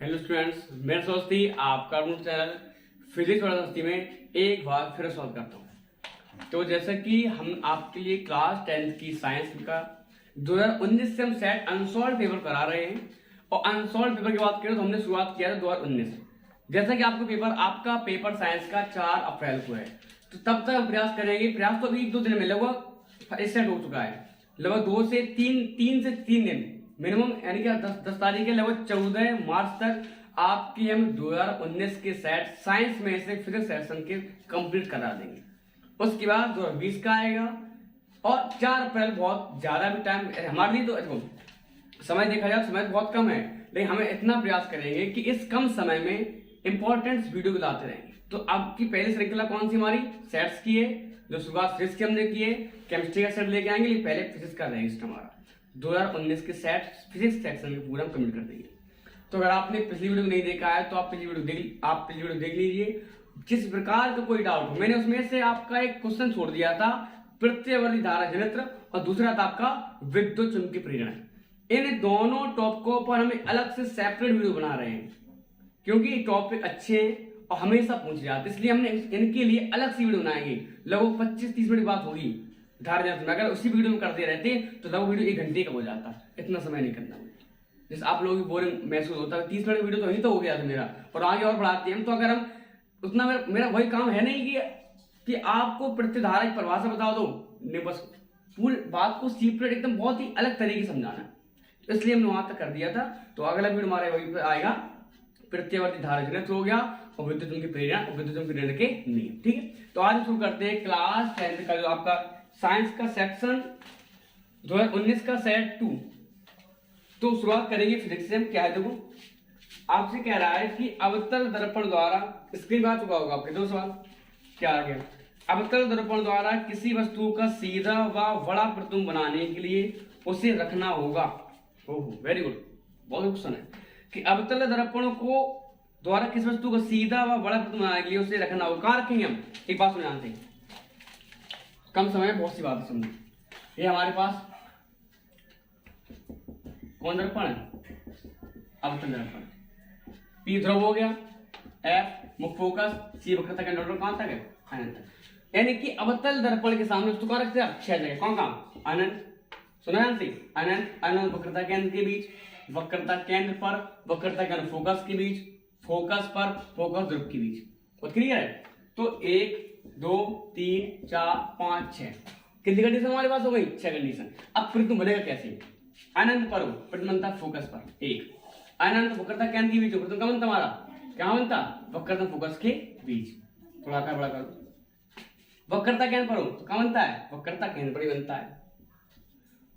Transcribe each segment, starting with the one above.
Hello students, मेरा दोस्ती आपका चैनल फिजिक्स वाला दोस्ती में एक बार फिर स्वागत करता हूँ। तो जैसा कि हम आपके लिए क्लास 10th की साइंस का 2019 से हम सेट अनसॉल्व पेपर करा रहे हैं। और अनसॉल्व पेपर की बात करें तो हमने शुरुआत किया था 2019। जैसा कि आपका पेपर साइंस का 4 अप्रैल को है, तो तब तक हम प्रयास करेंगे। प्रयास तो अभी 1-2 दिन में लगभग सेट हो चुका है, लगभग 2 से 3 दिन मिनिमम, यानी कि 10 तारीख के लगभग 14 मार्च तक आपकी हम 2019 के सेट साइंस में से फिजिक्स सेक्शन के कंप्लीट करा देंगे। उसके बाद 2020 का आएगा और 4 अप्रैल बहुत ज्यादा भी टाइम हमारे लिए तो समय देखा जाए समय बहुत कम है, लेकिन हमें इतना प्रयास करेंगे कि इस कम समय में इंपॉर्टेंट वीडियो लाते रहेंगे। तो आपकी पहली श्रृंखला कौन सी हमारी सेट्स की है, जो शुरुआत फिजिक्स की हमने की है। केमिस्ट्री का सेट लेके आएंगे, लेकिन पहले फिजिक्स का रहेगा हमारा 2019 के सेट फिजिक्स सेक्शन के पूरा कंप्लीट कर देंगे। तो अगर आपने पिछली वीडियो नहीं देखा है तो आप पिछली वीडियो देख लीजिए। जिस प्रकार का कोई डाउट हो, मैंने उसमें से आपका एक क्वेश्चन छोड़ दिया था, प्रत्यवर्ती धारा घनत्व, और दूसरा था आपका विद्युत चुंबकीय प्रेरण। इन दोनों टॉपिकों पर हम अलग से सेपरेट वीडियो बना रहे हैं, क्योंकि टॉपिक अच्छे हैं और हमेशा पूछे जाते हैं, इसलिए हमने इनके लिए अलग से वीडियो बनाएंगे। लगभग 25-30 मिनट बात होगी धारा घनत्व। अगर उसी वीडियो में करते रहते तो लगभग वीडियो 1 घंटे का हो जाता, इतना समय नहीं करना। जैसे आप लोगों की बोरिंग महसूस होता है, 30 मिनट वीडियो तो यही तो हो गया था मेरा, और आगे और बढ़ाते हैं। तो अगर हम उतना मेरा वही काम है नहीं कि आपको प्रतिधारा की परिभाषा बता दो, नहीं, बस पूरी बात को सेपरेट एकदम बहुत ही अलग तरीके से समझाना, इसलिए हमने वहां तक कर दिया था। तो अगला वीडियो हमारे वही आएगा, प्रत्यवर्ती धारा घनत्व हो गया और विद्युत चुंबकीय प्रेरण और विद्युत चुंबकीय प्रेरण के नियम। ठीक है, तो आज शुरू करते हैं क्लास 10 का जो आपका साइंस का सेक्शन 2019 का सेट 2। तो शुरुआत करेंगे फिजिक्स से। हम क्या है, देखो आपसे कह रहा है कि अवतल दर्पण द्वारा, स्क्रीन आ चुका होगा आपके, 2 सवाल क्या आ गया। अवतल दर्पण द्वारा किसी वस्तु का सीधा व बड़ा प्रतिबिंब बनाने के लिए उसे रखना होगा। ओहो, वेरी गुड, बहुत क्वेश्चन है कि अवतल दर्पण को द्वारा किस वस्तु का सीधा व बड़ा प्रतिबिंब बनाने के लिए उसे रखना होगा। कहां रखेंगे हम, एक बात सुन जानते हैं, कम समय बहुत सी बातें समझो। ये हमारे पास कौन दर्पण है, अवतल दर्पण। पी ध्रुव हो गया, एफ मुख्य फोकस, सी वक्रता का केंद्र कहां तक है, अनंत तक। यानी कि अवतल दर्पण के सामने वस्तु कहां रखते हैं, 6 जगह। कौन कहां, अनंत, सुना जानते, अनंत अनंत वक्रता केंद्र के बीच, वक्रता केंद्र पर, वक्रता केंद्र फोकस के बीच, फोकस पर, फोकस ध्रुव के बीच। बहुत क्लियर है। तो 1 2 3 4 5 6 कितनी कंडीशन हमारे पास हो गई, 6 कंडीशन। अब प्रतिबिंब बनेगा कैसे, अनंत पर हो, प्रतिबिंब बनता फोकस पर 1, अनंत वक्रता केंद्र के बीच हो, प्रतिबिंब कहां बनता हमारा, क्या बनता, वक्रता फोकस के बीच। थोड़ा आकार बड़ा करो। वक्रता केंद्र पर हो तो कहां बनता है, वक्रता केंद्र पर ही बनता है।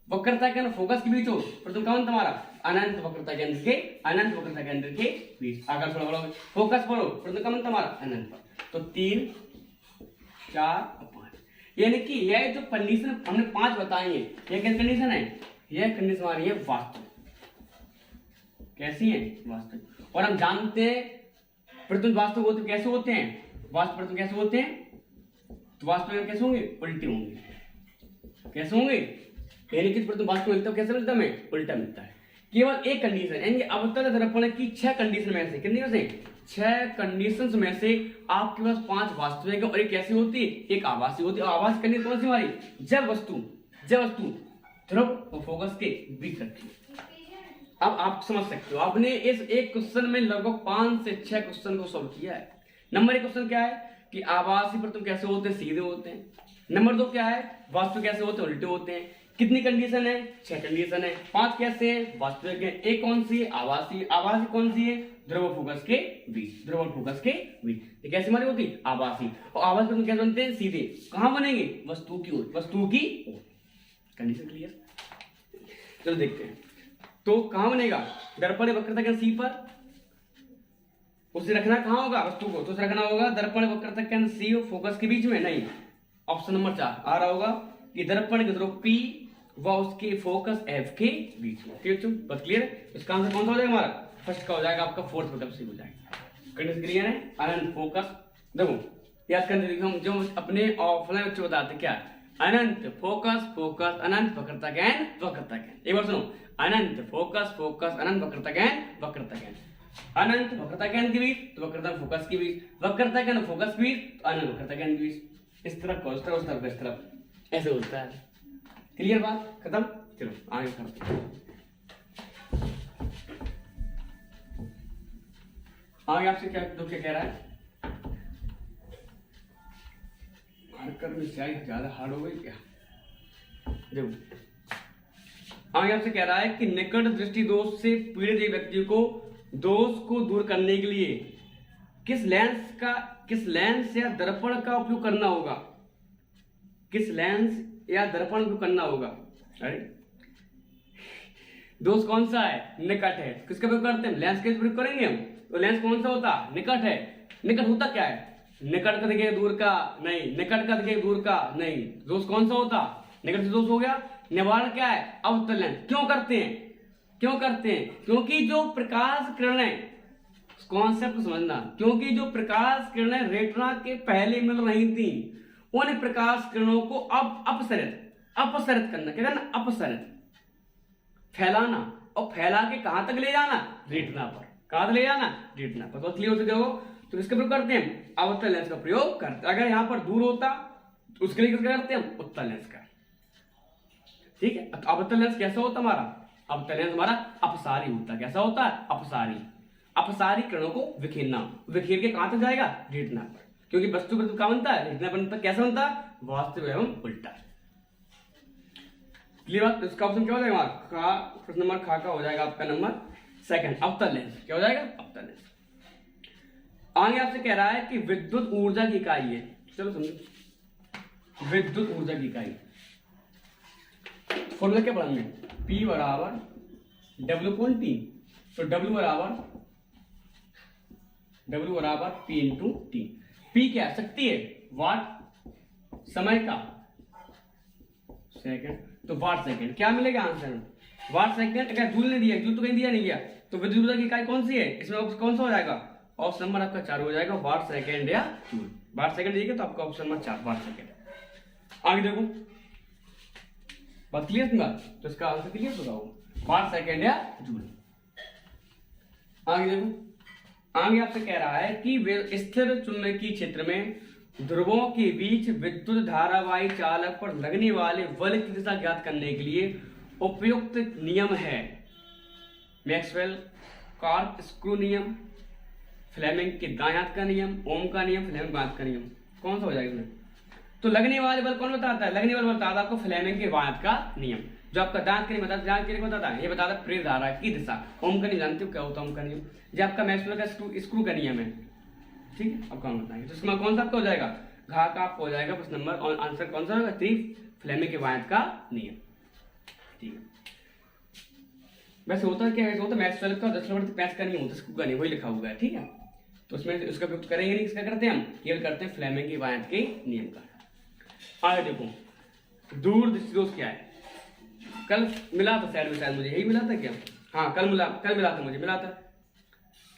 वक्रता केंद्र फोकस के बीच हो, प्रतिबिंब कहां बनता हमारा, अनंत वक्रता केंद्र के, अनंत वक्रता केंद्र के बीच। आकार थोड़ा बड़ा, फोकस पर हो, प्रतिबिंब कहां बनता हमारा, अनंत पर। तो 3 4 और 5, यानी कि यह जो कंडीशन हमने 5 बताई है, यह क्या कंडीशन है, यह कंडीशन हमारी है वास्तविक। कैसी है, वास्तविक। और हम जानते हैं प्रतिबिंब वास्तविक होते कैसे होते हैं, वास्तविक प्रतिबिंब कैसे होते हैं, तो वास्तविक कैसे होंगे, उल्टे होंगे। कैसे होंगे, यानी कि प्रतिबिंब वास्तविक मिलता है, कैसे मिलता है हमें, उल्टा मिलता है। केवल एक कंडीशन, यानी अवतल दर्पण की 6 कंडीशन में से, कितनी में से, 6 कंडीशंस में से आपके पास 5 वास्तविक है और एक कैसी होती है, एक आभासी होती है। आभासी कंडीशन कौन सी हमारी, जब वस्तु ध्रुव और फोकस के बीच रखी। अब आप समझ सकते हो, आपने इस एक क्वेश्चन में लगभग 5 से 6 क्वेश्चन को सॉल्व किया है। नंबर 1 क्वेश्चन क्या है कि आभासी प्रतिबिंब कैसे होते हैं, सीधे होते हैं। नंबर 2 क्या है, वास्तविक कैसे होते हैं, उल्टे होते हैं। कितनी कंडीशन है, 6 कंडीशन है। 5 कैसे है, वास्तविक है। एक कौन सी है, आभासी। आभासी कौन सी है, ध्रुव और फोकस के बीच, ध्रुव और फोकस के बीच। ये कैसे हमारी होती है, आभासी। और आभासी प्रतिबिंब कैसे बनते हैं, सीधे। कहां बनेंगे, वस्तु की ओर, वस्तु की ओर। कंडीशन क्लियर, चलो देखते हैं। तो कहां बनेगा, दर्पण वक्रता केंद्र सी पर, उसे रखना कहां होगा, वस्तु को, तो उसे रखना होगा दर्पण वक्रता केंद्र सी और फोकस के बीच में, नहीं। ऑप्शन नंबर 4 आ रहा होगा कि दर्पण के ध्रुव पी व उसके फोकस एफ के बीच में। ठीक है, बस क्लियर है। इसका आंसर कौन सा हो जाएगा हमारा, फर्स्ट का हो जाएगा आपका, 4th विकल्प से हो जाएगा। कंडीशन क्लियर है, अनंत फोकस। देखो याद करने, हम जो अपने ऑफलाइन बच्चे बताते क्या, अनंत फोकस फोकस अनंत वक्रता केंद्र वक्रता केंद्र। एक बार सुनो, अनंत फोकस फोकस अनंत वक्रता केंद्र वक्रता केंद्र। अनंत वक्रता के अंत के बीच तो वक्रता फोकस के बीच, वक्रता के अंत फोकस के बीच तो अनंत वक्रता के अंत के बीच। इस तरफ को उस तरफ, उस तरफ इस तरफ, ऐसे होता है। क्लियर बात? खत्म। चलो आगे करते हैं। आगे आपसे क्या कह रहा है? करने ज्यादा हार्ड हो गई क्या? देखो आगे आपसे कह रहा है कि निकट दृष्टि दोष से पीड़ित एक व्यक्ति को दोष को दूर करने के लिए किस लेंस या दर्पण का उपयोग करना होगा? किस लेंस या दर्पण उपयोग करना होगा? अरे दोष कौन सा है? निकट है। किसका उपयोग करते हैं? लेंस का उपयोग करेंगे हम। तो लेंस कौन सा होता? निकट है। निकट होता क्या है? निकट का दिखे दूर का नहीं, निकट का दिखे दूर का नहीं। दोष कौन सा होता? निकट से दोष हो गया। निवारण क्या है? अवतल लेंस। क्यों करते हैं? क्योंकि जो प्रकाश किरणें, कॉन्सेप्ट समझना, क्योंकि जो प्रकाश किरणें रेटिना के पहले मिल रही थी, उन प्रकाश किरणों को अब अपसरित करना। क्या करना? अपसरित, फैलाना। और फैला के कहां तक ले जाना? रेटिना पर। कहां तक ले जाना? रेटिना पर। तो क्लियर हो चुके हो? तो इसका प्रयोग करते हैं, अवतल लेंस का प्रयोग करते हैं। अगर यहां पर दूर होता तो उसके लिए किसका करते हैं हम? उत्तल लेंस का। ठीक है। तो अवतल लेंस कैसा होता हमारा? अवतल लेंस हमारा अपसारी होता। कैसा होता है? अपसारी। अपसारी किरणों को विखेरना, विखेर के कहां तक जाएगा? रेटिना पर। क्योंकि वस्तु पर क्या बनता है? रेटिना बनता। कैसा बनता है? वास्तविक एवं उल्टा। क्लियर बात? इसका ऑप्शन क्या हो जाएगा? प्रश्न नंबर खा का हो जाएगा आपका नंबर सेकंड, अवतल लेंस। क्या हो जाएगा? अवतल लेंस। आगे आपसे कह रहा है कि विद्युत ऊर्जा की इकाई है। चलो समझो, विद्युत ऊर्जा की इकाई फॉर्मूला क्या पढ़ेंगे? P बराबर W/T। तो W बराबर P इंटू टी। P क्या है? शक्ति है। वाट समय का सेकंड, तो वाट सेकंड। क्या मिलेगा आंसर? Watt second. अगर जूल ने दिया, जूल तो कहीं दिया नहीं गया, तो विद्युत ऊर्जा की इकाई कौन सी है? इसमें कौन सा हो जाएगा? ऑप्शन नंबर आपका 4 हो जाएगा, वाट सेकंड या जूल। वाट सेकंड देखिए तो आपका ऑप्शन नंबर 4 वाट सेकंड। आगे देखो, बात क्लियर थी बात? तो इसका आंसर क्लियर बताओ, वाट सेकंड या जूल। आगे देखो, आगे आपसे कह रहा है कि स्थिर चुंबकीय क्षेत्र में ध्रुवों के बीच विद्युत धारावाही चालक पर लगने वाले बल की दिशा ज्ञात करने के लिए उपयुक्त नियम है मैक्सवेल कॉर्कस्क्रू नियम, फ्लेमिंग के दाएं हाथ का नियम, ओम का नियम, फ्लेमिंग बाएं हाथ का नियम। कौन सा हो जाएगा इसमें? तो लगने वाले बल कौन बताता है? लगने वाले बल बताता है आपको फ्लेमिंग के बाएं हाथ का नियम। जो आपका दांत के नहीं बताता, दांत के नहीं बताता है, ये बताता है प्रेरित धारा की दिशा। ओम का नहीं जानते हो क्या होता है ओम का नियम? जो आपका मैक्सवेल का स्क्रू का नियम है। ठीक है, अब कौन बताएंगे? तो इसमें कौन सा आपका हो जाएगा? घा का आपको हो जाएगा प्रश्न नंबर, और आंसर कौन सा होगा? 3 फ्लेमिंग के बाएं हाथ का नियम। ठीक है। वैसे होता है क्या? वैसे होता है मैक्सवेल का 10 पैच का नहीं होता, स्क्रू का नहीं, वही लिखा हुआ है। ठीक है, तो उसमें उसका उपयोग करेंगे नहीं। इसका करते हैं हम, केवल करते हैं फ्लेमिंग की वायंत के नियम का। आगे देखो, दूर दृष्टि दोष क्या है? कल मिला था शायद मुझे यही मिला था क्या? हाँ, कल मिला था, मुझे मिला था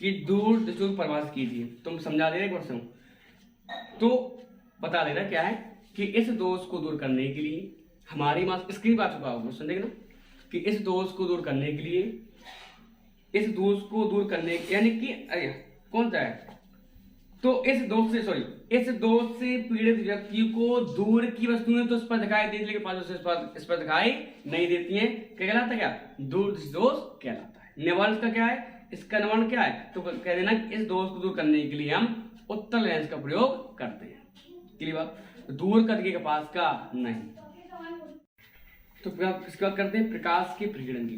कि दूर दृष्टि दोष परिभाषित कीजिए। तुम समझा दे रहे क्वेश्चन, तो बता दे रहा क्या है कि इस दोष को दूर करने के लिए हमारी स्क्रीन पर आ चुका होगा क्वेश्चन, देखना कि इस दोष को दूर करने के लिए, इस दोष को दूर करने यानी कि कौन सा है? तो इस दोष से पीड़ित व्यक्ति को दूर की वस्तुएं तो इस पर दिखाई देती है, लेकिन पांच वस्तुएं इस पर दिखाई नहीं देती हैं। क्या कहलाता है? क्या दूर दृष्टि दोष कहलाता है। निवारण का क्या है? इसका निवारण क्या है? तो कह देना कि इस दोष को दूर करने के लिए हम उत्तल लेंस का प्रयोग करते हैं। क्लियर बात? दूर करके के पास का नहीं। तो इसके बाद करते हैं प्रकाश के प्रकीर्णन की।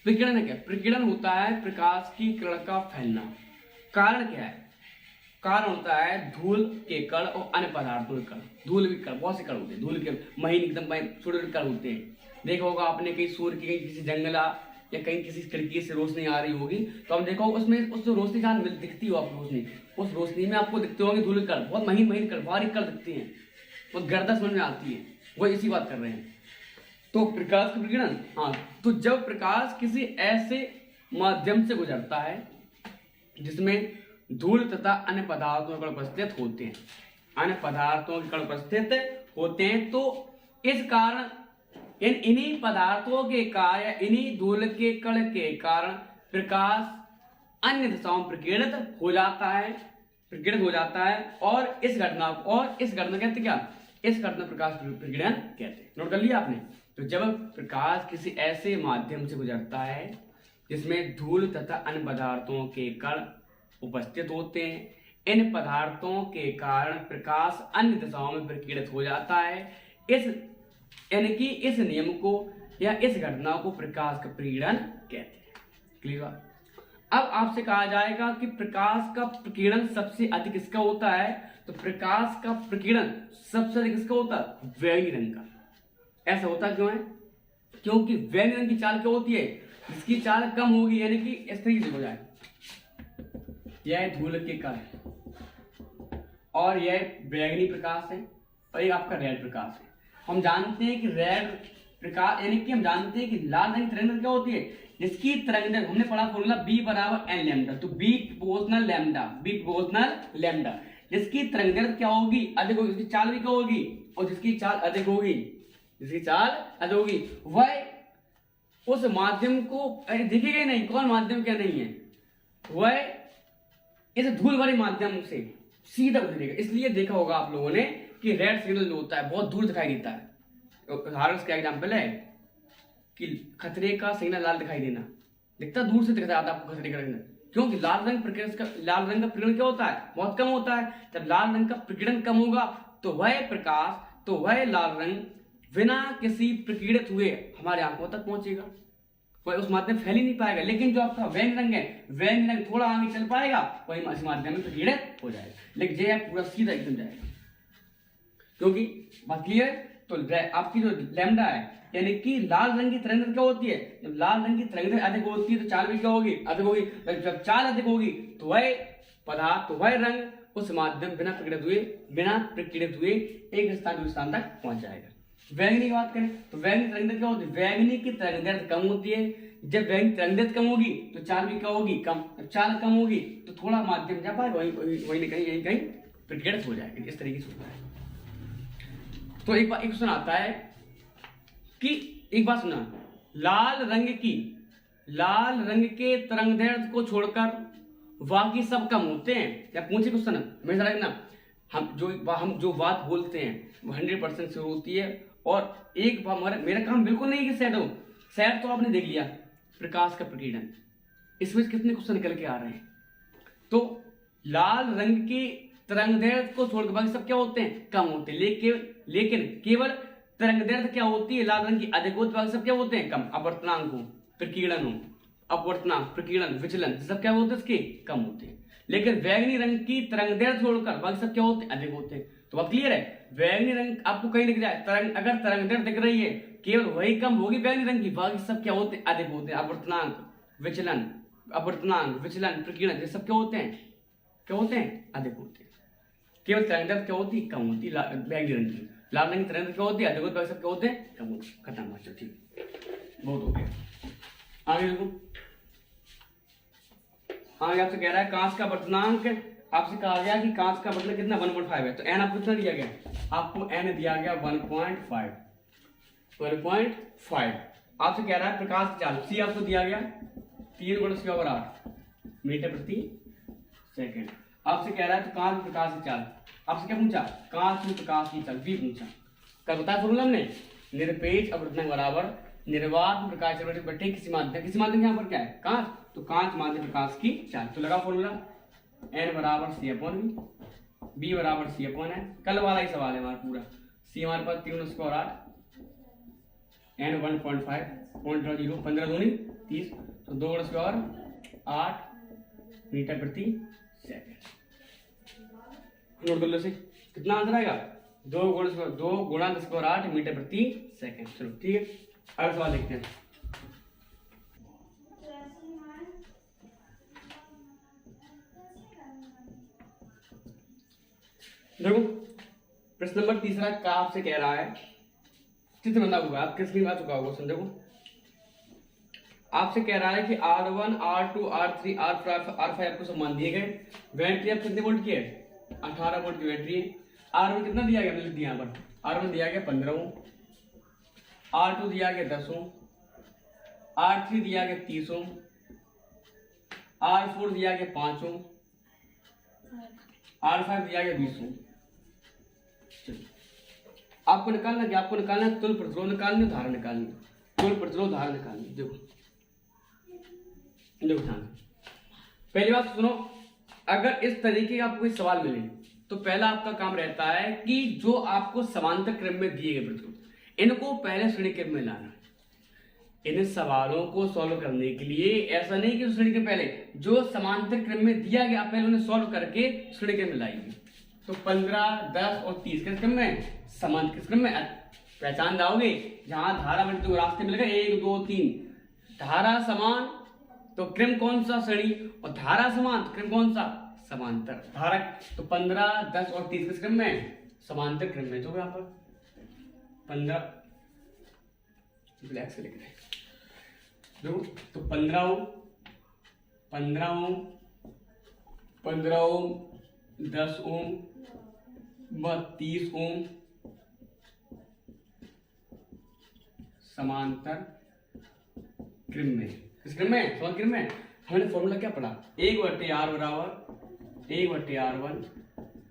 प्रकीर्णन क्या? प्रकीर्णन होता है प्रकाश की किरण का फैलना। कारण क्या है? कारण होता है धूल के कण और अन्य पदार्थों के कण। धूल के कण, बहुत से कण होते हैं, धूल के महीन एकदम छोटे छोटे कण होते हैं। देखा होगा आपने कहीं सूर्य की, कहीं किसी जंगला या कहीं किसी खिड़की से रोशनी आ रही होगी, तो हम देखो उसमें उस रोशनी जहाँ दिखती हो आपको रोशनी, उस रोशनी में आपको दिखते होंगे धूल के कण, बहुत महीन महीन कण, बारीक कण दिखते हैं, बहुत गर्दा समझ में आती है। वो इसी बात कर रहे हैं। तो प्रकाश का प्रकीर्णन, हाँ, तो जब प्रकाश किसी ऐसे माध्यम से गुजरता है जिसमें धूल तथा अन्य पदार्थों के कण उपस्थित होते हैं, अन्य पदार्थों के कण उपस्थित होते हैं, तो इस कारण इन्हीं पदार्थों के कारण, इन्हीं धूल के कण के कारण प्रकाश अन्य दिशाओं में प्रकीर्णित हो जाता है और इस घटना कहते क्या, इस घटना प्रकाश प्रकीर्णन कहते हैं। नोट कर लिया आपने। तो जब प्रकाश किसी ऐसे माध्यम से गुजरता है जिसमें धूल तथा अन्य पदार्थों के कण उपस्थित होते हैं, इन पदार्थों के कारण प्रकाश अन्य दिशाओं में प्रकीर्णित हो जाता है। इस नियम को या इस घटना को प्रकाश का प्रकीर्णन कहते हैं। क्लियर? अब आपसे कहा जाएगा कि प्रकाश का प्रकीर्णन सबसे अधिक किसका होता है? तो प्रकाश का प्रकीर्णन सबसे अधिक किसका होता है? बैंगनी रंग का। ऐसा होता क्यों है? क्योंकि बैंगनी रंग की चाल क्या होती है? जिसकी चाल कम होगी, यानी कि इस तरीके से हो जाए, यह धूल के कण है और यह बैंगनी प्रकाश है और ये आपका रेड प्रकाश है। हम जानते हैं कि रेड प्रकाश यानी कि हम जानते हैं कि लाल रंग की तरंग क्या होती है? जिसकी तरंग हमने पढ़ा फॉर्मूला B बराबर n लैम्डा। तो B प्रोपोर्शनल लैम्डा, जिसकी तरंग क्या होगी? अधिक होगी, उसकी चाल भी क्या होगी? और जिसकी चाल अधिक होगी वह उस माध्यम को दिखेगा ही नहीं। कौन माध्यम क्या नहीं है? वह इस धूल भरे माध्यम से सीधा गुजरेगा। इसलिए देखा होगा आप लोगों ने कि रेड सिग्नल जो होता है बहुत दूर दिखाई देता है। उदाहरण का एग्जाम्पल है कि खतरे का सिग्नल लाल दिखाई देना, दिखता दूर से दिखता है आपको खतरे का सिग्नल, क्योंकि लाल रंग का प्रकीर्णन क्या होता है? बहुत कम होता है। जब लाल रंग का प्रकीर्णन कम होगा तो वह लाल रंग बिना किसी प्रकीर्णित हुए हमारे आंखों तक पहुंचेगा, वह उस माध्यम फैल ही नहीं पाएगा। लेकिन जो आपका बैंगनी रंग है, बैंगनी रंग थोड़ा आगे चल पाएगा, वही इस माध्यम में प्रकीर्णित हो जाएगा, लेकिन ये पूरा सीधा एकदम जाएगा। क्योंकि बात क्लियर? तो आपकी जो लैम्डा है यानी कि लाल रंग की तरंग क्या होती है? जब लाल रंग की तरंग अधिक होती है तो चाल भी क्या होगी? अधिक होगी। जब चाल अधिक होगी तो वह रंग उस माध्यम बिना प्रकीर्णित हुए एक स्थान दूसरे स्थान तक पहुंच जाएगा। बैंगनी की बात करें तो बैंगनी तरंग क्या होती है? बैंगनी की तरंग कम होती है। जब बैंगनी तरंग कम होगी तो चाल भी क्या होगी? कम। जब चाल कम होगी तो थोड़ा माध्यम जा पाएगा, वही कहीं प्रकीर्णित हो जाएगा। इस तरीके से होता है। तो एक क्वेश्चन आता है कि एक बात सुना, लाल रंग के तरंगदैर्घ्य को छोड़कर बाकी सब कम होते हैं। या पूछे क्वेश्चन हमेशा रखना, हम जो बात बोलते हैं वो 100% शुरू होती है और एक बार मेरा काम बिल्कुल नहीं कि सेट तो आपने देख लिया प्रकाश का प्रकीर्णन, इसमें कितने क्वेश्चन निकल के आ रहे हैं। तो लाल रंग की तरंगदैर्घ्य को छोड़कर बाकी सब क्या होते हैं? कम होते हैं। लेकिन केवल तरंगदैर्घ्य क्या होती है? लाल रंग की अधिक होती है, बाकी सब क्या होते हैं? कम। अपवर्तनांक हो, प्रकीर्णन, विचलन सब क्या होते हैं? इसके कम होते हैं। लेकिन बैंगनी रंग की तरंगदैर्घ्य छोड़कर बाकी सब क्या होते हैं? अधिक होते हैं। तो बात क्लियर है? बैंगनी रंग आपको कहीं दिख जाए अगर तरंगदैर्घ्य दिख रही है केवल वही कम होगी बैंगनी रंग की, बाकी सब क्या होते हैं? अधिक होते हैं। अपवर्तनांक, विचलन, प्रकीर्णन ये सब क्या होते हैं? अधिक होते हैं। केवल तरंगदैर्घ्य क्या होती है? कम होती है बैंगनी रंग की। लाल रंग की तरंगदैर्घ्य क्या होती है? अधिक होती है। सब क्या होते हैं? कम होते हैं। खत्म बच्चों, ठीक, बहुत हो गया। आगे देखो, आगे आपसे कह रहा है कांच का अपवर्तनांक। आपसे कहा गया कि कांच का अपवर्तनांक कितना? 1.5 है। तो n आपको कितना दिया गया? आपको n दिया गया 1.5। आपसे कह रहा है प्रकाश की चाल c आपको दिया गया 3 × 10⁸ मीटर प्रति सेकंड। आपसे कह रहा है तो कांच प्रकाश की चाल, आपसे क्या पूछा? कांच में प्रकाश की चाल v पूछा। कल बताया फॉर्मूला हमने, निरपेक्ष अपवर्तनांक बराबर निर्वात प्रकाश बटे किसी माध्यम यहाँ पर क्या है? कांच। तो कांच माध्यम प्रकाश की चाल। तो लगा फॉर्मूला n बराबर c/v, b बराबर c/n। कल वाला ही सवाल है हमारा पूरा। c हमारे पास 3 × 8, n 1.5, 0.0, 15 दूनी 30, तो 2 × 8 मीटर प्रति सेकंड। नोट कर लो से कितना आंसर आएगा? 2 × 10⁸ मीटर प्रति सेकंड। चलो ठीक है, अगला सवाल देखते हैं। देखो प्रश्न नंबर 3 का आपसे कह रहा है, चित्र बंधा हुआ आपके स्क्रीन आ चुका होगा। देखो आपसे कह रहा है कि R1, R2, R3, R5 आपको सम्मान दिए गए। बैटरी आप कितने वोल्ट की है? 18 वोल्ट की बैटरी है। R1 कितना दिया गया? मैंने दिया यहाँ पर R1 दिया गया 15 ओम, R2 दिया गया 10 ओम, R3 दिया गया 30 ओम, R4 दिया गया 5 ओम, R5 दिया गया 20 ओम। आपको निकालना क्या, आपको निकालना तुल्य प्रतिरोध निकालनी, धारा निकालनी, तुल्य प्रतिरोध धारा निकालनी। देखो देखो ध्यान, पहली बात सुनो, अगर इस तरीके का आपको कोई सवाल मिले तो पहला आपका काम रहता है कि जो आपको समांतर क्रम में दिए गए प्रतिरोध इनको पहले श्रेणी क्रम में लाना। इन सवालों को सॉल्व करने के लिए ऐसा नहीं कि श्रेणी के पहले जो समांतर क्रम में दिया गया पहले उन्हें सॉल्व करके श्रेणी क्रम में लाएंगे। तो 15, 10 और 30 किस क्रम में, समांतर किस क्रम में पहचान जाओगे। जहां धारा बंटू रास्ते मिलेगा 1, 2, 3, धारा समान तो क्रम कौन सा, श्रेणी, और धारा समान तो क्रम कौन सा, समांतर। धारा तो 15, 10 और 30 किस क्रम में, समांतर क्रम में। तो यहाँ पर 15 ब्लैक से लिख रहे देखो, तो 15 ओम, 15 ओम, 15 ओम, 10 ओम, 30 ओम समांतर क्रम में। किस क्रम में, समांतर क्रम में। हमने फॉर्मूला क्या पढ़ा, 1/R बराबर 1/R1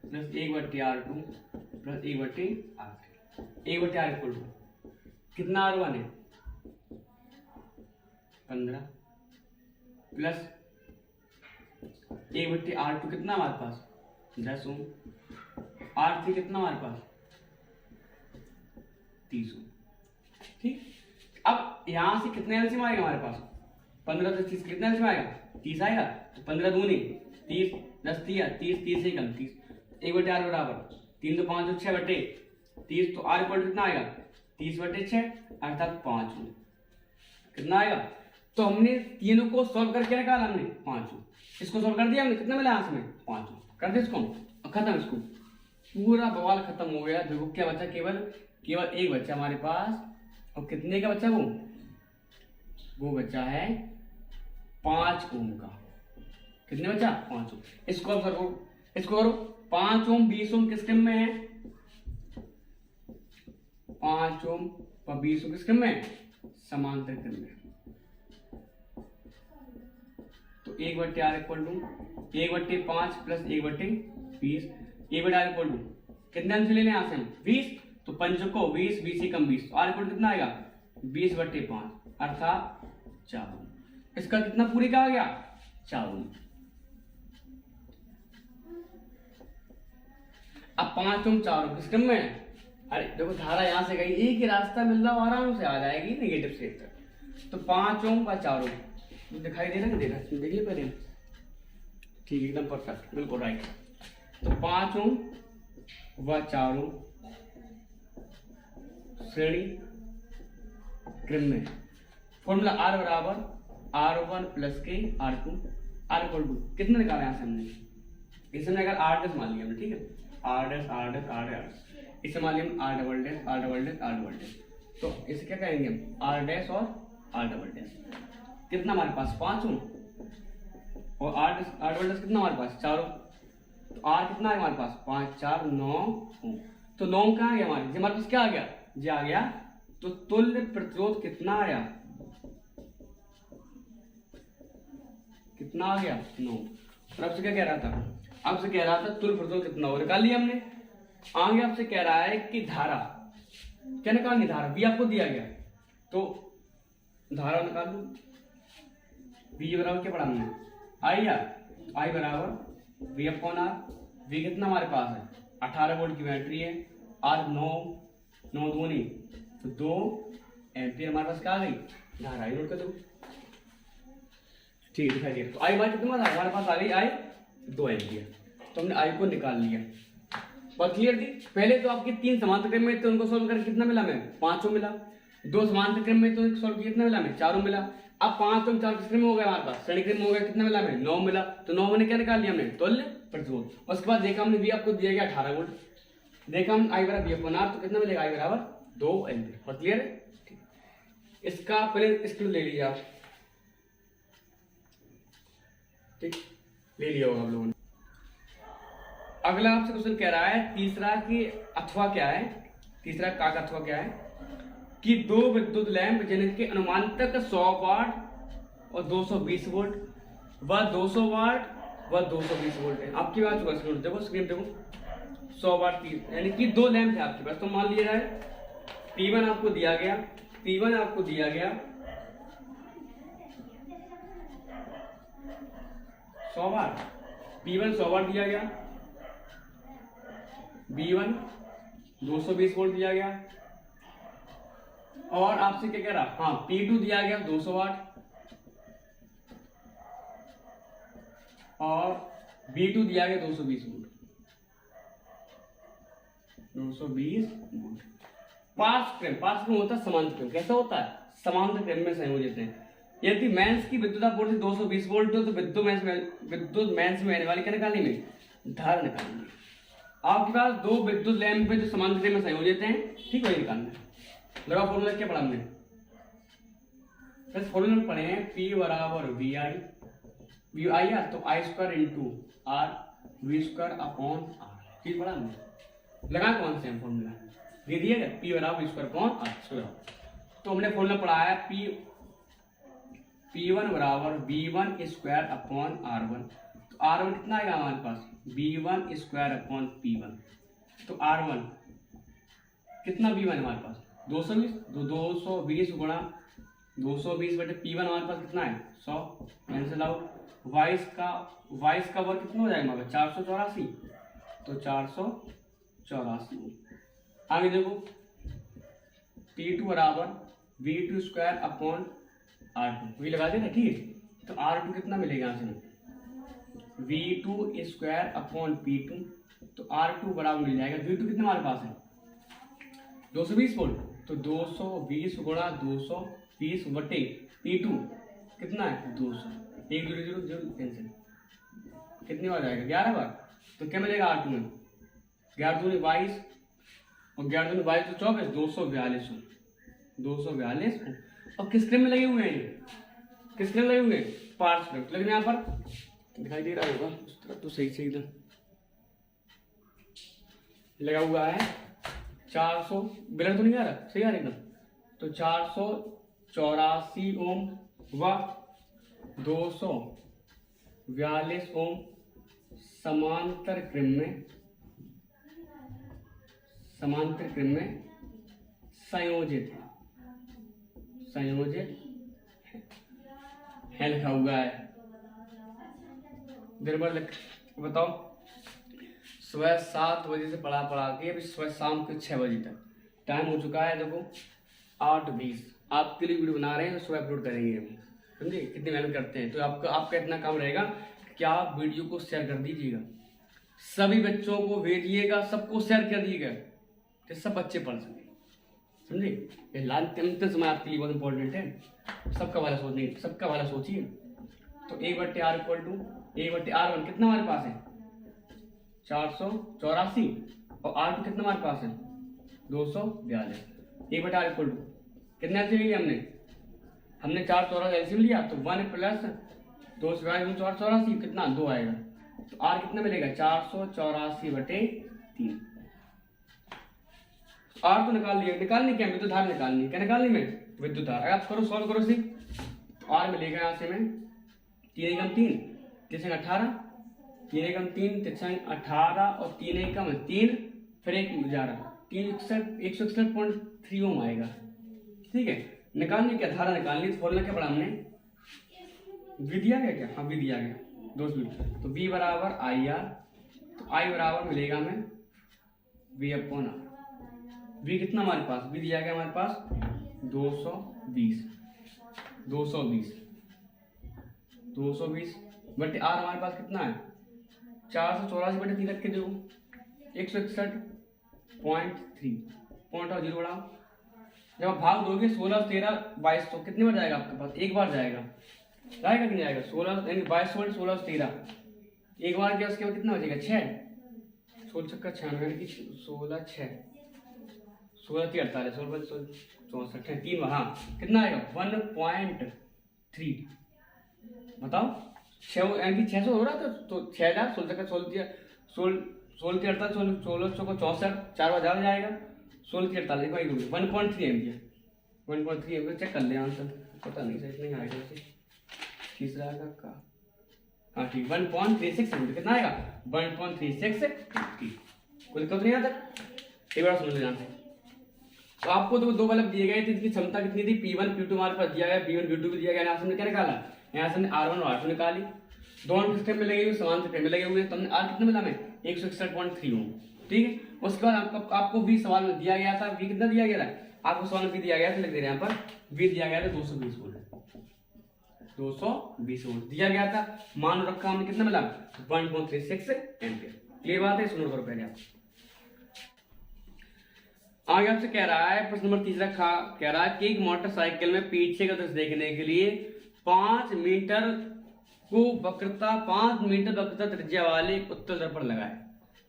plus 1/R2 plus 1/R3। 1/R equal to कितना R1 है 15 प्लस 1/R2 कितना हमारे पास 10 ओम, R3 कितना हमारे पास 30 ओम। ठीक, अब यहां से कितने एलसीएम आएगा हमारे पास, 15 से 30 कितना एलसीएम आएगा, 30 आएगा। तो 15 दूनी 30, 10 दिया 30, 30 से कम 30, 1/R बराबर 3 तो 5 तो 6/30, तो R इक्वल कितना आएगा 30/6 अर्थात 5 ओम। कितना आएगा, तो हमने तीनों को सॉल्व करके निकाला हमने 5 ओम। इसको सॉल्व कर दिया हमने, कितना मिला यहाँ से 5 ओम। कर दे इसको खत्म, इसको पूरा बवाल खत्म हो गया। देखो क्या बचा, केवल एक बच्चा हमारे पास, और कितने का बच्चा वो बचा है 5 ओम का। कितने बचा 5 ओम। इसको अब करो, इसको करो 5 ओम 20 ओम किस क्रम में है, 5 ओम और 20 ओम किस क्रम में, समांतर क्रम में। तो 1/R equal to 1/5 plus 1/20, 1/R equal to कितने अंश ले लें यहां से हम 20, तो 5 को 20, 20 से कम 20, तो R इक्वल कितना आएगा 20/5 अर्थात 4 ओम। इसका कितना पूरी का आ गया 4 ओम। अब 5 ओम 4 ओम किस क्रम में, अरे देखो धारा यहां से गई, एक ही रास्ता मिल रहा है, आराम से आ जाएगी नेगेटिव से तक। तो 5 ओम व 4 ओम दिखाई दे रहा है, देखिए पहले, ठीक एकदम परफेक्ट, बिल्कुल राइट। तो 5 ओम व 4 ओम श्रेणी क्रम में। फॉर्मूला R बराबर R1 प्लस के R2, R इक्वल टू कितना निकाला यहां से हमने, इसमें अगर R डैश मान लिया हमने, ठीक है R dash R dash R dash, इसे मान लिया R double dash R double dash R double dash. तो इसे क्या कहेंगे हम R डैश और R डबल डैश। कितना हमारे पास 5 ओम और R डबल डैश कितना हमारे पास 4 ओम। तो R कितना है हमारे पास 5 4 9 ओम। तो 9 कहाँ आ गया हमारे पास, क्या आ गया जी आ गया। तो तुल्य प्रतिरोध कितना आया, कितना आ गया 9। और आपसे क्या कह रहा था, आपसे कह रहा था तुल्य प्रतिरोध कितना हो, निकाल लिया हमने। आगे आपसे कह रहा है कि धारा क्या निकालनी, धारा V आपको दिया गया, तो धारा निकाल लो। V बराबर क्या पढ़ा हमने I बराबर V/R। V कितना हमारे पास है 18 वोल्ट की बैटरी है, R 9 दूनी तो 2 एम्पियर हमारे पास क्या आ गई धारा। नोट कर दो, ठीक है दिखाई दिया। तो I बार कितना था हमारे पास आ गई I 2 एम्पियर। तो हमने I को निकाल लिया, बात क्लियर थी। पहले तो आपके 3 समांतर क्रम में, तो उनको सॉल्व करके कितना मिला हमें 5 ओम मिला। 2 समांतर क्रम में, तो उनको सॉल्व किया कितना मिला हमें 4 ओम मिला। अब 5 ओम 4 किस क्रम में हो गया हमारे पास, श्रेणी क्रम में हो गया, कितना मिला हमें 9 मिला। तो 9 मैंने क्या निकाल लिया हमने तुल्य प्रतिरोध। उसके बाद देखा हमने V आपको दिया गया 18 वोल्ट, देखा हम I बराबर V/R, तो कितना मिलेगा I बराबर 2 एम्पियर। और क्लियर है, ठीक। इसका पहले इसको ले लीजिए आप, ठीक ले लिया होगा आप लोगों ने। अगला आपसे क्वेश्चन कह रहा है तीसरा कि अथवा क्या है, तीसरा का अथवा क्या है कि 2 विद्युत लैंप जिनके अनुमानतक 100 वाट और 220 वोल्ट वह 200 वाट वह 220 वोल्ट है। आपकी बात होगा स्क्रीन देखो, स्क्रीन देखो 100 वाट की, यानी कि दो लैंप है आपके पास। तो मान लिया जाए P1 आपको दिया गया, P1 आपको दिया गया 100 वाट, P1 100 वाट दिया गया, B1 220 वोल्ट दिया गया, और आपसे क्या कह रहा, हाँ P2 दिया गया 200 वाट और B2 दिया गया 220 वोल्ट। 220 वोल्ट। पास क्रम होता है समांतर क्रम। कैसा होता है? समांतर क्रम में संयोजित है। यदि मेंस की विद्युत आपूर्ति 220 वोल्ट हो तो विद्युत मेंस में आने वाली क्या निकालनी में धारा निकालनी है। आपके पास दो विद्युत लैंप पे जो समांतर क्रम में संयोजित हैं, ठीक वही निकालना है। लगा फॉर्मूला क्या पढ़ा हमने? फॉर्मूला में पढ़े हैं P बराबर वी आई आर, तो I square into R V square upon R. ठीक पढ़ा हमने? लगा कौन से फॉर्मूला दे दिया गया P बराबर V square upon R square. तो हमने फॉर्मूला पढ़ा है P1 बराबर V1 स्क्वायर अपॉन R1। तो R1 कितना आएगा हमारे पास? V1 square upon P1। तो R1 कितना V1 हमारे पास 220, तो 220 गुणा 220 बटे P1 हमारे पास कितना है 100, कैंसिल आउट। 22 का वर्ग कितना हो जाएगा हमारे 484, तो 484। आगे देखो P2 बराबर V2 स्क्वायर अपॉन R2, वही लगा देना, ठीक। तो R2 कितना मिलेगा यहाँ से V2 स्क्वायर अपॉन P2, तो R2 बराबर मिल जाएगा V2 कितना हमारे पास है 220 वोल्ट, तो 220 गुणा 220 बटे P2 कितना है 200, 1 0 0 0 कैंसिल। कितनी बार जाएगा 11 बार, तो क्या मिलेगा R2 में 11 दूनी 22 और 11 दूनी 22 तो 24, 242 और किस क्रम में लगे हुए हैं? किस क्रम में लगे हुए हैं? पार्ट्स क्रम। लेकिन यहाँ पर दिखाई दे रहा होगा उस तरह, तो सही से एकदम लगा हुआ है 400, बिलर तो नहीं आ रहा, सही आ रहा एकदम। तो 484 ओम व 242 ओम समांतर क्रम में संयोजित है लिखा हुआ है। देर बार बताओ, सुबह 7 बजे से पढ़ा के अभी सुबह शाम के 6 बजे तक टाइम हो चुका है। देखो 8:20 आपके लिए वीडियो बना रहे हैं, सुबह अपलोड करेंगे हम, समझे कितनी मेहनत करते हैं। तो आपका इतना काम रहेगा कि आप वीडियो को शेयर कर दीजिएगा, सभी बच्चों को भेजिएगा, सबको शेयर कर दीजिएगा कि सब बच्चे पढ़ सकें, समझे। ये अंतिम समय आपके लिए बहुत इंपॉर्टेंट है। सबका वाला सोचिए। तो 1/r इक्वल टू 1/r1 कितना हमारे पास है 484 और R2 कितना हमारे पास है 242। 1/r इक्वल टू कितने एलसीएम लिया हमने 484 एलसीएम लिया, तो 1 प्लस 284 कितना 2 आएगा। तो R कितना मिलेगा 484/3। R तो निकालनी क्या विद्युत धारा निकालनी, क्या निकालनी में विद्युत धारा। आप करो सॉल्व करो सी, तो R मिलेगा यहाँ से में 3 एकम 3 3 18, 3 एकम 3 3 18 और 3 एकम 3 फिर 1 11 161.3 ओम आएगा, ठीक है। निकालनी क्या धारा निकालनी, तो फॉर्मूला क्या पढ़ा हमने V दिया गया क्या, हाँ V दिया गया दोस्त। तो V बराबर IR, तो I बराबर मिलेगा हमें V अपॉन R। V कितना हमारे पास V दिया गया हमारे पास 220 बटे R हमारे पास कितना है 484/3 रख के देखो 161.3 पॉइंट और 0 बढ़ाओ। जब आप भाग दोगे 16 13 22 तो कितनी बार जाएगा आपके पास, एक बार जाएगा कि नहीं जाएगा। 16 यानी 22 16 13 एक बार किया, उसके बाद कितना बचेगा 6 16 छक्का 96 यानी कि 16 6 16 3 48 16 64 है 3 हाँ कितना आएगा 1.3 बताओ 6 यानी कि 600 हो रहा था, तो 6000 16 का 16 16 64 4 बार ज़्यादा जाएगा 16 48 वही 1.3 एम्पियर 1.3 एम्पियर चेक कर ले आंसर, पता नहीं सही नहीं आएगा। तीसरा का हाँ ठीक 1.36 सेंटीमीटर कितना आएगा 1.36 कोई दिक्कत नहीं आता। एक बार सुन ध्यान से। तो आपको तो दो बल्ब दिए गए थे, इसकी क्षमता कितनी थी P1 P2 हमारे पास दिया गया, P1 P2 भी दिया गया। यहाँ से हमने क्या निकाला, यहाँ से हमने R1 और R2 निकाली। दोनों सिस्टम में लगे हुए समान सिस्टम में लगे हुए हैं, तो हमने R कितने मिला हमें 161.3 ओम। ठीक है, उसके बाद आपको V सवाल में दिया गया था, V कितना दिया गया था आपको सवाल में दिया गया था, लिख दे रहे हैं यहाँ पर V दिया गया था 220 वोल्ट, 220 वोल्ट दिया गया था। मान रखा हमने कितना मिला 1.36 एम्पियर। क्लियर बात है, सुनो करो पहले आप। आगे आपसे कह रहा है प्रश्न नंबर तीसरा कह रहा है कि एक मोटरसाइकिल में पीछे का दृश्य देखने के लिए 5 मीटर वक्रता त्रिज्या वाले उत्तल दर्पण लगाए।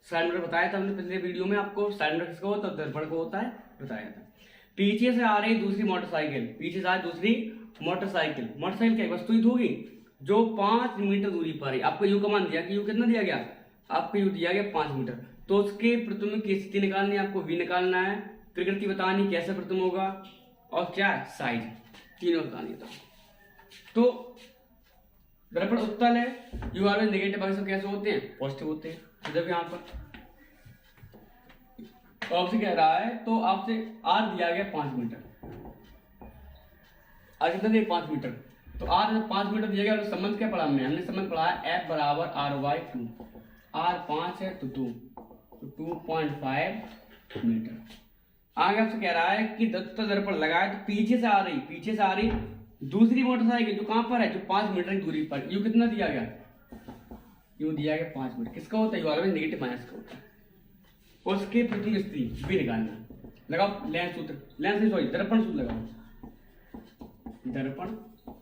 साइड मिरर बताया था हमने पिछले वीडियो में आपको, साइड मिरर किसका होता है, दर्पण को होता है, बताया था। पीछे से आ रही दूसरी मोटरसाइकिल, पीछे से आ रही दूसरी मोटरसाइकिल क्या वस्तु ही होगी जो 5 मीटर दूरी पर है। आपको यू का मान दिया कि यू कितना दिया गया, आपको यू दिया गया 5 मीटर। तो उसके प्रतिबिंब की स्थिति निकालनी है, आपको वी निकालना है, प्रकृति बतानी कैसे प्रतिबिंब होगा, और क्या है साइज, तीनों बतानी था। तो दर्पण उत्तल है, यू आर नेगेटिव भाग सब कैसे होते हैं, पॉजिटिव होते हैं। जब यहाँ पर तो आपसे कह रहा है, तो आपसे आर दिया गया 5 मीटर, आर कितना दिया 5 मीटर, तो आर 5 मीटर दिया गया। संबंध क्या पढ़ा हमने संबंध पढ़ा है F बराबर R/2, आर 5 है तो 2, तो 2.5 मीटर। आगे आपसे कह रहा है कि दर्पण लगाए तो पीछे से आ रही दूसरी मोटरसाइकिल जो कहां पर है, जो 5 मीटर की दूरी पर, यू कितना दिया गया, यू दिया गया 5 मीटर। किसका होता है, यू आर नेगेटिव माइनस का होता है। उसके प्रतिबिंब स्थिति भी निकालना, लगाओ लेंस सूत्र, दर्पण सूत्र लगाओ, दर्पण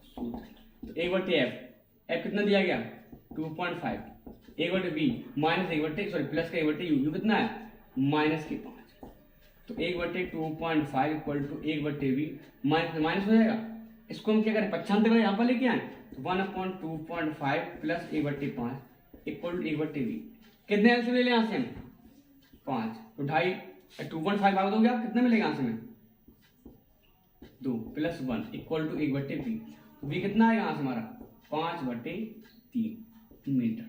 सूत्र। तो 1/F कितना दिया गया 2.5, 1/V माइनस 1/, प्लस का 1/U, यू कितना है -5, तो 1/2.5 इक्वल टू 1/V माइनस हो जाएगा। इसको हम क्या करें, पक्षांतर करें, यहाँ पर लेके आए 1/2.5 प्लस 1/5 इक्वल टू 1/V। कितने अंश ले लें यहाँ से हम 5, तो 2.5 भाग दोगे आप, कितना मिलेगा यहाँ से में 2 plus 1 equal to 1/V। V कितना आएगा यहाँ से हमारा 5/3 मीटर।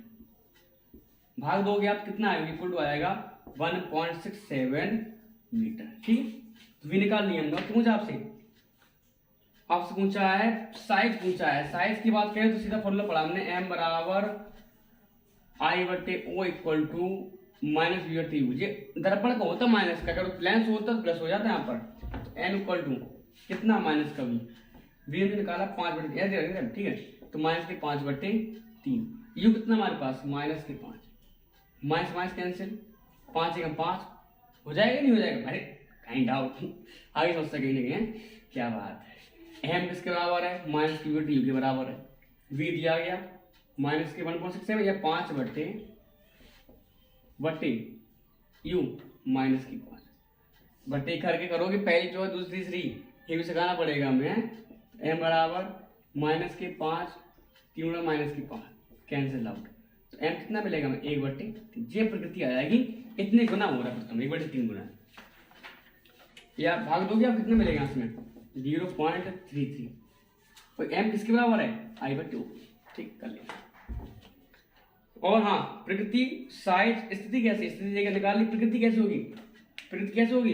भाग दोगे आप कितना आएगा, इक्वल टू आएगा 1.67 मीटर। ठीक, तो V निकाल लिया हमने। पूछा आपसे पूछा है साइज, साइज की बात करें तो सीधा फॉर्मूला पढ़ा हमने, M बराबर I/O इक्वल टू -V/U। ये दर्पण का होता माइनस का, अगर लेंस होता तो प्लस हो जाता है यहाँ पर। तो M इक्वल टू कितना माइनस का V हमने निकाला 5/3, ठीक है, तो -5/3। U कितना हमारे पास -5, माइनस कैंसिल, 5 1 5 हो जाएगा नहीं हो जाएगा, अरे कहीं डाउट आगे सोच सके नहीं, क्या बात है। M किसके बराबर है, -V/U के बराबर है। V दिया गया -1.67 या 5/U -5 बटे करके करोगे, पहली जो है दूसरी तीसरी ये भी सिखाना पड़ेगा हमें। M बराबर -5 3 -5 कैंसिल आउट, तो M कितना मिलेगा हमें 1/3। ये प्रकृति आ जाएगी, इतने गुना हो रहा है प्रथम 1/3 गुना, या भाग दोगे आप कितना मिलेगा इसमें 0.33। और M किसके बराबर है I/2, ठीक कर लिया। और हाँ प्रकृति साइज स्थिति कैसे, स्थिति जगह निकाल ली, प्रकृति कैसे होगी,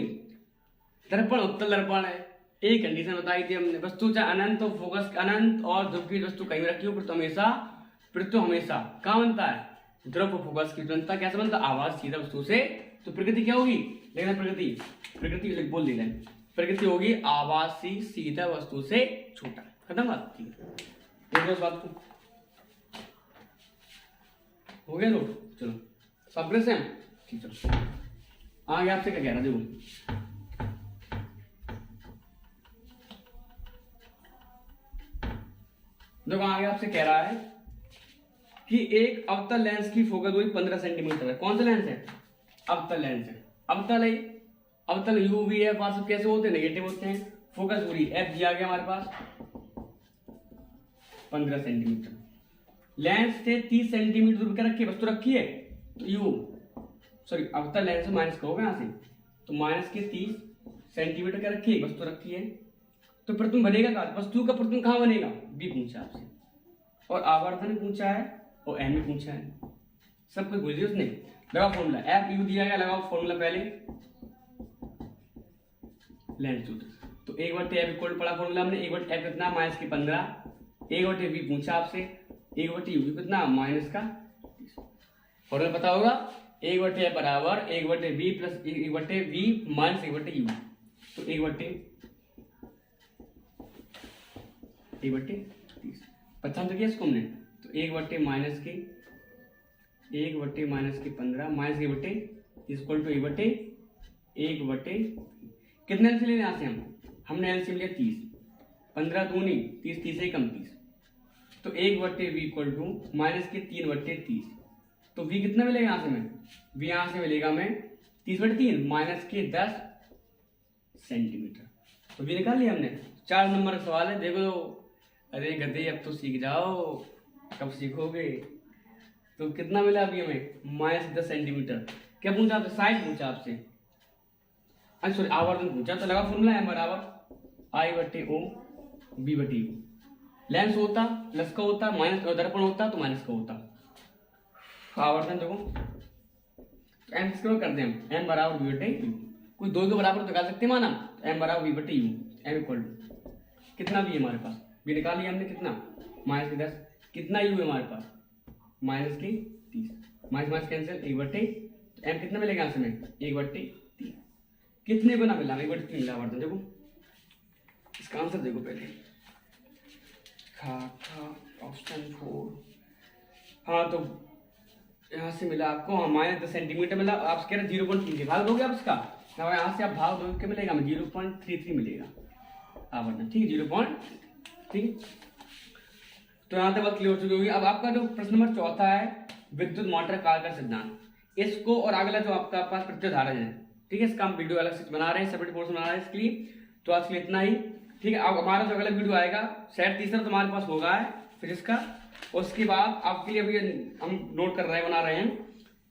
दर्पण उत्तल दर्पण है। एक कंडीशन बताई थी हमने, वस्तु चाहे अनंत और फोकस अनंत और ध्रुव की वस्तु कहीं रखी हो, पृथ्वी हमेशा कहाँ बनता है, ध्रुव और फोकस की बनता कैसे बनता, आवाज सीधा वस्तु से। तो प्रकृति क्या होगी, लेकिन प्रकृति बोल दी जाए, प्रकृति होगी आवासी सीधा वस्तु से छोटा। खत्म बात, ठीक है, देखो इस बात को हो गया लोग। चलो सब से ठीक, चलो आगे आपसे क्या कह रहा, देखो आगे आपसे कह रहा है कि एक अवतल लेंस की फोकस दूरी 15 सेंटीमीटर है। कौन सा लेंस है, अवतल लेंस है। अवतल यू वी एफ आर सब कैसे होते हैं, नेगेटिव होते हैं। फोकस दूरी एफ दिया गया हमारे पास 15 सेंटीमीटर, लेंस से 30 सेंटीमीटर दूर क्या रखी है, वस्तु रखी है, तो अवतल लेंस से माइनस का होगा यहाँ से, तो माइनस के 30 सेंटीमीटर क्या रखी है, वस्तु रखी है। तो प्रतिबिंब बनेगा कहाँ, वस्तु का प्रतिबिंब कहाँ बनेगा, बी पूछा आपसे। और आवर्धन पूछा है और एम भी पूछा है, सब कुछ पूछ दिया उसने। लगाओ फॉर्मूला, एफ यू दिया गया, लगाओ फॉर्मूला पहले लेंथ सूत्र। तो 1/f इक्वल पढ़ा फॉर्मूला हमने, 1/f कितना -15, 1/v पूछा आपसे, 1/u कितना -30। फॉर्मूला पता होगा, 1/f बराबर 1/v plus 1/v minus 1/u। तो 1/30 पता तो किया इसको हमने। तो 1/- 15 माइनस 1/, इक्वल टू 1/1 कितने एलसीएम ले यहाँ से हमने एलसीएम लिया 30, 15 दूनी 30, 30 से कम 30। तो 1/v इक्वल टू -3/30। तो v कितना मिलेगा यहाँ से हमें, v यहाँ से मिलेगा हमें 30/3 -10 सेंटीमीटर। तो v निकाल लिया हमने। 4 नंबर का सवाल है, देखो। अरे गधे अब तो सीख जाओ, कब सीखोगे। तो कितना मिला अभी हमें -10 सेंटीमीटर। क्या पूछा आपसे, साइज पूछा आपसे, अच्छा सॉरी आवर्तन पूछा। तो लगा फॉर्मूला m बराबर I/O b/u। लेंस होता प्लस का होता, माइनस दर्पण होता तो माइनस का होता। आवर्तन देखो तो m किसके कर दें हम, m बराबर v/u। कोई दो के बराबर तो निकाल सकते हैं माना, तो m बराबर v/u। m इक्वल टू कितना भी है हमारे पास, भी निकाल लिया हमने कितना -10, कितना u है हमारे पास -30, माइनस कैंसिल 1/, तो m कितना मिलेगा यहाँ से हमें 1/3। कितने गुना मिला, 1/3 मिला आवर्तन। देखो इसका आंसर देखो पहले, ऑप्शन 4। हाँ तो यहाँ से मिला आपको -10 सेंटीमीटर मिला। आप कह रहे 0.3 के भाग दोगे आप इसका, यहाँ से आप भाग दोगे क्या मिलेगा हमें 0.33 मिलेगा आवर्तन, ठीक है 0.3। तो यहाँ तक बात क्लियर हो चुकी होगी। अब आपका जो प्रश्न नंबर 4 है, विद्युत मोटर कार्य का सिद्धांत, इसको और अगला जो आपका पास प्रत्यय धारा है, ठीक है, इसका हम वीडियो अलग से बना रहे हैं, सेपरेट कोर्स बना रहे हैं इसके लिए। तो आज के लिए इतना ही, ठीक है। अब हमारा जो अगला वीडियो आएगा शायद तीसरा तो हमारे पास होगा है फिजिक्स का, उसके बाद आपके लिए अभी हम नोट कर रहे हैं, बना रहे हैं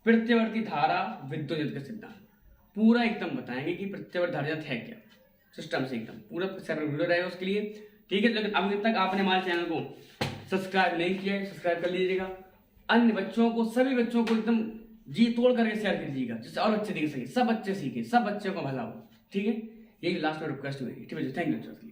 प्रत्यवर्ती धारा विद्युत का सिद्धांत। पूरा एकदम बताएंगे कि प्रत्यवर्ती धारा है क्या, सिस्टम से एकदम पूरा सेपरेट वीडियो रहेगा उसके लिए, ठीक है। लेकिन अभी तक आपने हमारे चैनल को सब्सक्राइब नहीं किया है, सब्सक्राइब कर लीजिएगा। अन्य बच्चों को, सभी बच्चों को एकदम जी तोड़ करके शेयर कीजिएगा, जिससे और बच्चे देख सके, सब बच्चे सीखे, सब बच्चों को भला हो, ठीक है। यही लास्ट में रिक्वेस्ट मेरी, ठीक है। Thank you.